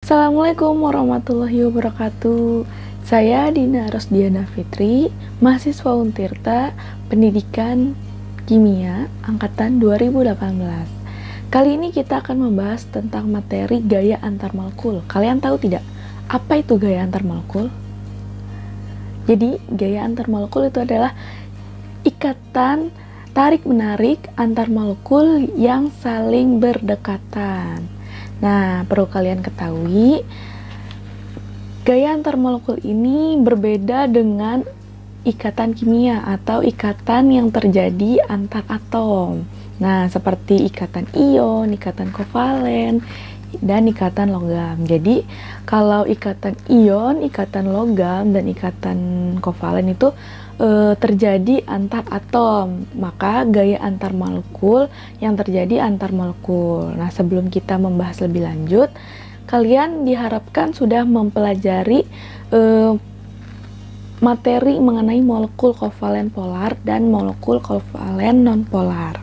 Assalamualaikum warahmatullahi wabarakatuh. Saya Dina Rosdiana Fitri, mahasiswa Untirta, Pendidikan Kimia angkatan 2018. Kali ini kita akan membahas tentang materi gaya antar molekul. Kalian tahu tidak apa itu gaya antar molekul? Jadi, gaya antar molekul itu adalah ikatan tarik-menarik antar molekul yang saling berdekatan. Nah, perlu kalian ketahui, gaya antar molekul ini berbeda dengan ikatan kimia atau ikatan yang terjadi antar atom. Nah, seperti ikatan ion, ikatan kovalen, dan ikatan logam. Jadi, kalau ikatan ion, ikatan logam, dan ikatan kovalen itu terjadi antar atom, maka gaya antar molekul yang terjadi antar molekul. Nah, sebelum kita membahas lebih lanjut, kalian diharapkan sudah mempelajari materi mengenai molekul kovalen polar dan molekul kovalen nonpolar.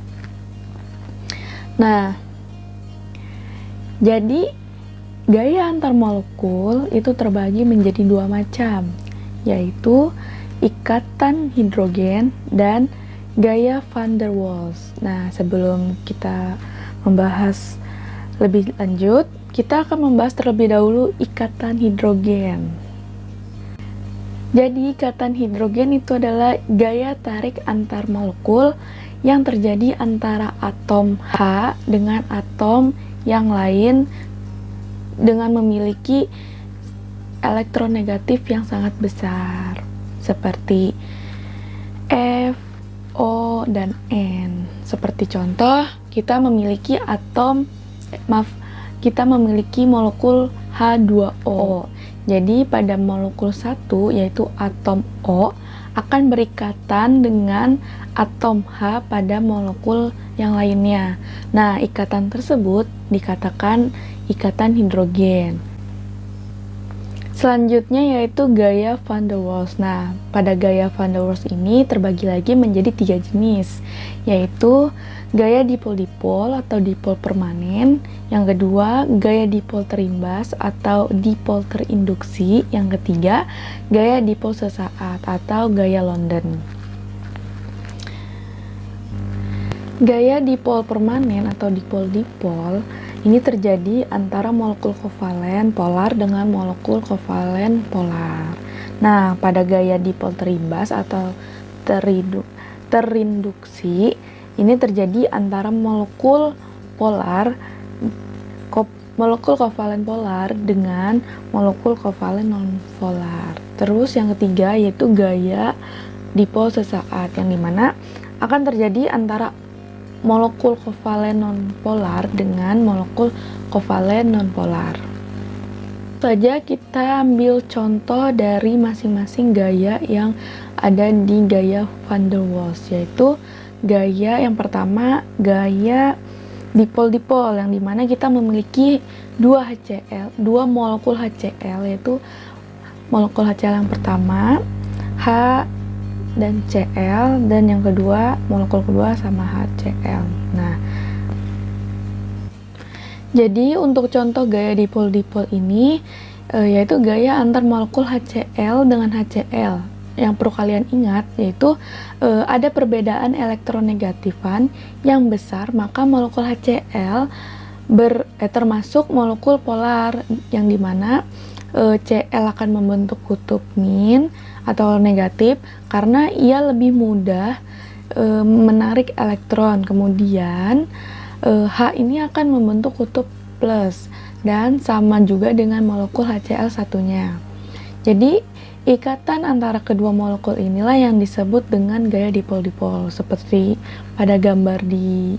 Nah, jadi gaya antar molekul itu terbagi menjadi dua macam, yaitu ikatan hidrogen dan gaya van der Waals. Nah, sebelum kita membahas lebih lanjut, kita akan membahas terlebih dahulu ikatan hidrogen. Jadi, ikatan hidrogen itu adalah gaya tarik antar molekul yang terjadi antara atom H dengan atom yang lain dengan memiliki elektron negatif yang sangat besar, seperti F, O, dan N. Seperti contoh, kita memiliki molekul H2O. Jadi pada molekul 1, yaitu atom O, akan berikatan dengan atom H pada molekul yang lainnya. Nah, ikatan tersebut dikatakan ikatan hidrogen. Selanjutnya yaitu gaya van der Waals. Nah, pada gaya van der Waals ini terbagi lagi menjadi 3 jenis, yaitu gaya dipol-dipol atau dipol permanen, yang kedua gaya dipol terimbas atau dipol terinduksi, yang ketiga gaya dipol sesaat atau gaya London. Gaya dipol permanen atau dipol-dipol ini terjadi antara molekul kovalen polar dengan molekul kovalen polar. Nah, pada gaya dipol terimbas atau terinduksi ini terjadi antara molekul kovalen polar dengan molekul kovalen nonpolar. Terus yang ketiga yaitu gaya dipol sesaat, yang dimana akan terjadi antara molekul kovalen nonpolar dengan molekul kovalen nonpolar. Saja kita ambil contoh dari masing-masing gaya yang ada di gaya van der Waals, yaitu gaya yang pertama, gaya dipol-dipol, yang dimana kita memiliki dua molekul HCl, yaitu molekul HCl yang pertama H dan Cl, dan yang kedua molekul kedua sama HCl. Nah, jadi untuk contoh gaya dipol-dipol ini yaitu gaya antar molekul HCl dengan HCl. Yang perlu kalian ingat yaitu ada perbedaan elektronegatifan yang besar, maka molekul HCl termasuk molekul polar, yang dimana Cl akan membentuk kutub min atau negatif karena ia lebih mudah menarik elektron. Kemudian H ini akan membentuk kutub plus, dan sama juga dengan molekul HCl satunya. Jadi ikatan antara kedua molekul inilah yang disebut dengan gaya dipol-dipol, seperti pada gambar di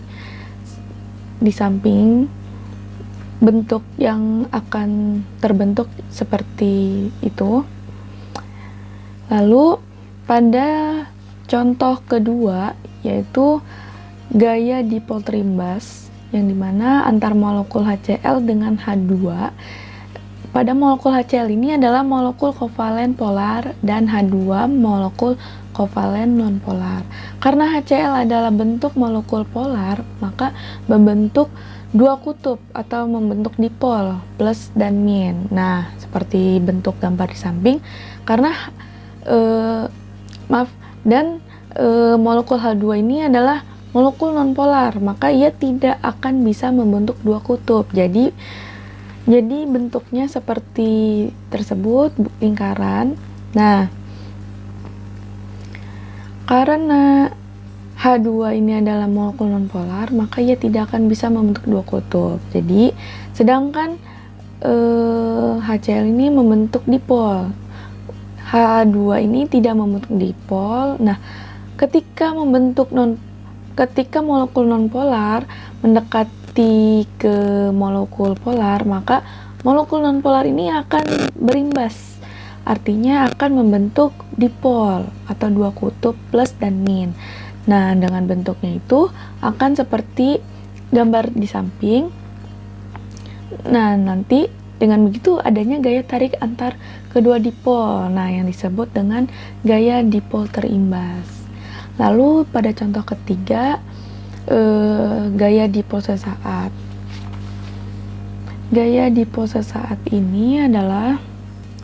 samping. Bentuk yang akan terbentuk seperti itu. Lalu pada contoh kedua yaitu gaya dipol terimbas, yang dimana antar molekul HCl dengan H2. Pada molekul HCl ini adalah molekul kovalen polar dan H2 molekul kovalen nonpolar. Karena HCl adalah bentuk molekul polar, maka membentuk dua kutub atau membentuk dipol plus dan min. Nah, seperti bentuk gambar di samping, karena molekul H2 ini adalah molekul nonpolar, maka ia tidak akan bisa membentuk dua kutub. Jadi bentuknya seperti tersebut, lingkaran. Nah, karena H2 ini adalah molekul nonpolar, maka ia tidak akan bisa membentuk dua kutub. Jadi, sedangkan HCl ini membentuk dipol. H2 ini tidak membentuk dipol. Nah, ketika molekul nonpolar mendekati ke molekul polar, maka molekul nonpolar ini akan berimbas. Artinya akan membentuk dipol atau dua kutub plus dan min. Nah, dengan bentuknya itu akan seperti gambar di samping. Nah, nanti dengan begitu adanya gaya tarik antar kedua dipol. Nah, yang disebut dengan gaya dipol terimbas. Lalu pada contoh ketiga, gaya dipol sesaat. Gaya dipol sesaat ini adalah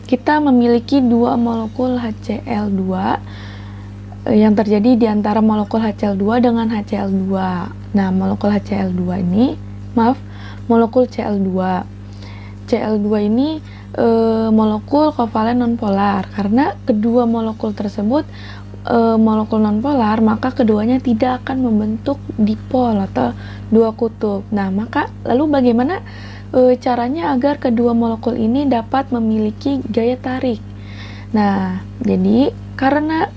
kita memiliki dua molekul HCl2 yang terjadi di antara molekul HCl2 dengan HCl2. Nah, molekul HCl2 ini, molekul Cl2. Cl2 ini molekul kovalen nonpolar. Karena kedua molekul tersebut molekul nonpolar, maka keduanya tidak akan membentuk dipol atau dua kutub. Nah, maka lalu bagaimana caranya agar kedua molekul ini dapat memiliki gaya tarik? Nah, jadi karena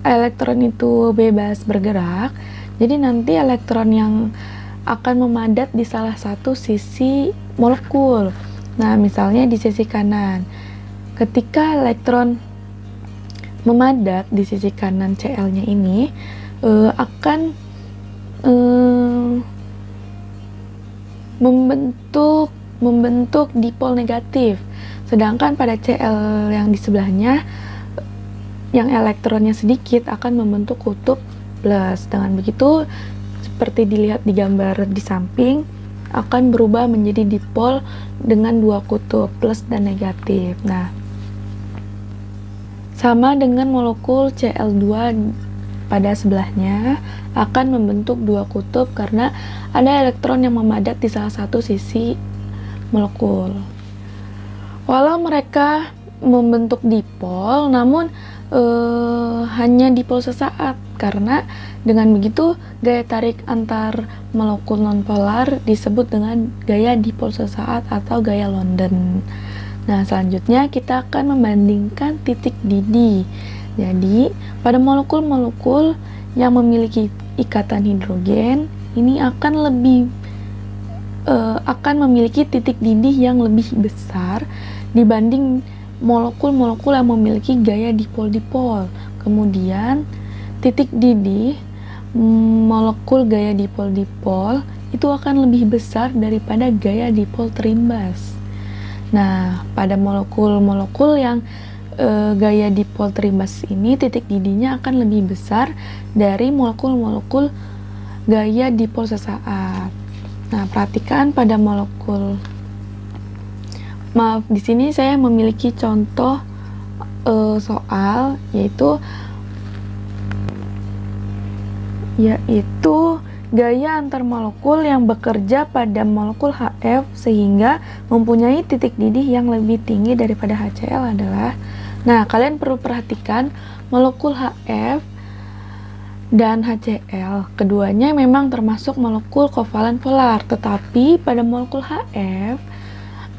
elektron itu bebas bergerak, jadi nanti elektron yang akan memadat di salah satu sisi molekul. Nah, misalnya di sisi kanan. Ketika elektron memadat di sisi kanan Cl-nya ini akan membentuk dipol negatif. Sedangkan pada Cl yang di sebelahnya, yang elektronnya sedikit, akan membentuk kutub plus. Dengan begitu, seperti dilihat di gambar di samping, akan berubah menjadi dipol dengan dua kutub plus dan negatif. Nah, sama dengan molekul Cl2 pada sebelahnya akan membentuk dua kutub karena ada elektron yang memadat di salah satu sisi molekul. Walau mereka membentuk dipol, namun hanya dipol sesaat, karena dengan begitu gaya tarik antar molekul nonpolar disebut dengan gaya dipol sesaat atau gaya London. Nah, selanjutnya kita akan membandingkan titik didih. Jadi, pada molekul-molekul yang memiliki ikatan hidrogen, ini akan memiliki titik didih yang lebih besar dibanding molekul-molekul yang memiliki gaya dipol-dipol. Kemudian, titik didih molekul gaya dipol-dipol itu akan lebih besar daripada gaya dipol terimbas. Nah, pada molekul-molekul yang gaya dipol terimbas ini, titik didihnya akan lebih besar dari molekul-molekul gaya dipol sesaat. Nah, perhatikan pada molekul. Maaf, di sini saya memiliki contoh soal, yaitu gaya antar molekul yang bekerja pada molekul HF sehingga mempunyai titik didih yang lebih tinggi daripada HCl adalah. Nah, kalian perlu perhatikan molekul HF dan HCl, keduanya memang termasuk molekul kovalen polar, tetapi pada molekul HF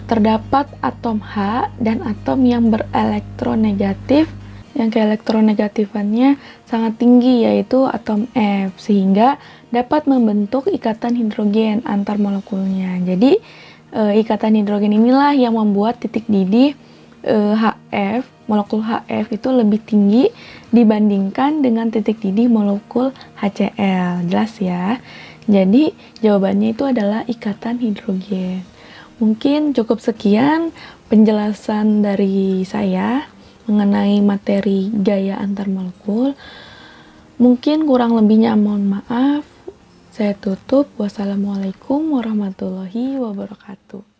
terdapat atom H dan atom yang berelektronegatif, yang keelektronegatifannya sangat tinggi, yaitu atom F, sehingga dapat membentuk ikatan hidrogen antar molekulnya. Jadi ikatan hidrogen inilah yang membuat titik didih HF, molekul HF itu lebih tinggi dibandingkan dengan titik didih molekul HCl. Jelas ya? Jadi jawabannya itu adalah ikatan hidrogen. Mungkin cukup sekian penjelasan dari saya mengenai materi gaya antar molekul. Mungkin kurang lebihnya mohon maaf. Saya tutup. Wassalamualaikum warahmatullahi wabarakatuh.